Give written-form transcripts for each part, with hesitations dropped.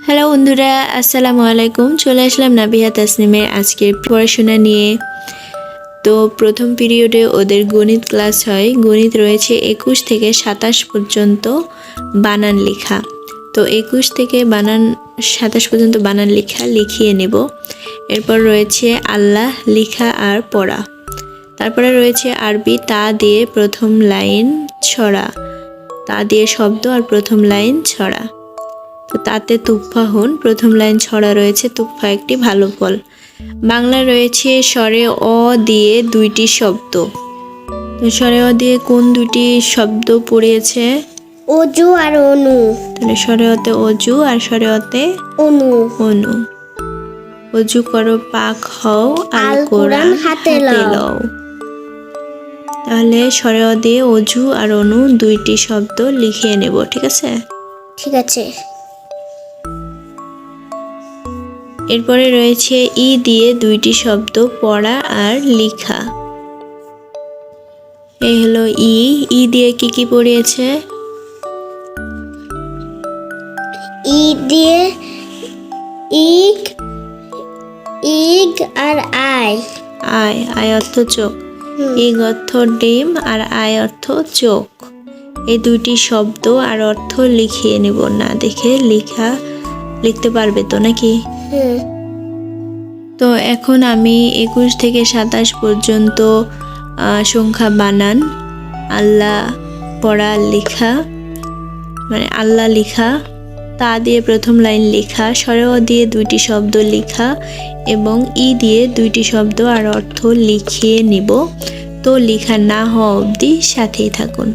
Hello বন্ধুরা, আসসালামু আলাইকুম। চলে আসলাম নাবিহা তাসনিমের আজকের পড়াশোনা নিয়ে। তো প্রথম পিরিয়ডে ওদের গণিত ক্লাস হয়। গণিত রয়েছে 21 থেকে 27 পর্যন্ত বানান লেখা। তো 21 থেকে 27 পর্যন্ত বানান লেখা লিখিয়ে নেব। এরপর রয়েছে আল্লাহ লেখা আর পড়া। তারপরে রয়েছে আরবি তা দিয়ে প্রথম লাইন ছড়া, তা দিয়ে শব্দ আর প্রথম লাইন ছড়া। তো তাতে তুফা হন, প্রথম লাইন ছড়া রয়েছে তুফা একটি ভালো ফল। বাংলা রয়েছে স্বরে অ দিয়ে দুইটি শব্দ। তো স্বরে অ দিয়ে কোন দুইটি শব্দ পড়িয়েছে? অজু আর অনু। তাহলে স্বরে অতে অজু আর স্বরে অতে অনু। অনু। অজু করো পাক হও, আল কোরআন হাতে লও। তাহলে স্বরে অ দিয়ে অজু আর অনু দুইটি শব্দ লিখিয়ে নেব, ঠিক আছে? ঠিক আছে। এরপরে রয়েছে ই দিয়ে দুইটি শব্দ পড়া আর লেখা। এই হলো ই। ই দিয়ে কি কি পড়িয়েছে? ই দিয়ে ইক, ইগ আর আই। আয়, আয় অর্থ চোখ। ইগ অর্থ ডিম আর আয় অর্থ চোখ। এই দুইটি শব্দ আর অর্থ লিখিয়ে নেব। না দেখে লিখতে পারবে তো নাকি? তো এখন আমি 21 থেকে 27 পর্যন্ত সংখ্যা বানান, আল্লাহ পড়া লেখা, মানে আল্লাহ লেখা, তা দিয়ে প্রথম লাইন লেখা, স্বরে অ দিয়ে দুইটি শব্দ লেখা এবং ই দিয়ে দুইটি শব্দ আর অর্থ লিখিয়ে নিব। তো লেখা না হওয়া অবধি সাথেই থাকুন।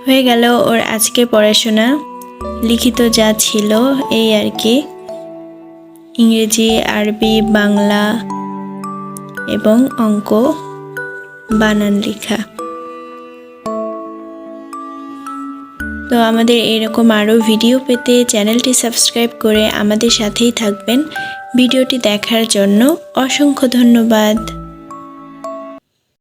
হয়ে গেল ওর আজকে পড়াশোনা। লিখিত যা ছিল এই আর কি, ইংরেজি, আরবি, বাংলা এবং অঙ্ক, বানান লেখা। তো আমাদের এরকম আরও ভিডিও পেতে চ্যানেলটি সাবস্ক্রাইব করে আমাদের সাথেই থাকবেন। ভিডিওটি দেখার জন্য অসংখ্য ধন্যবাদ।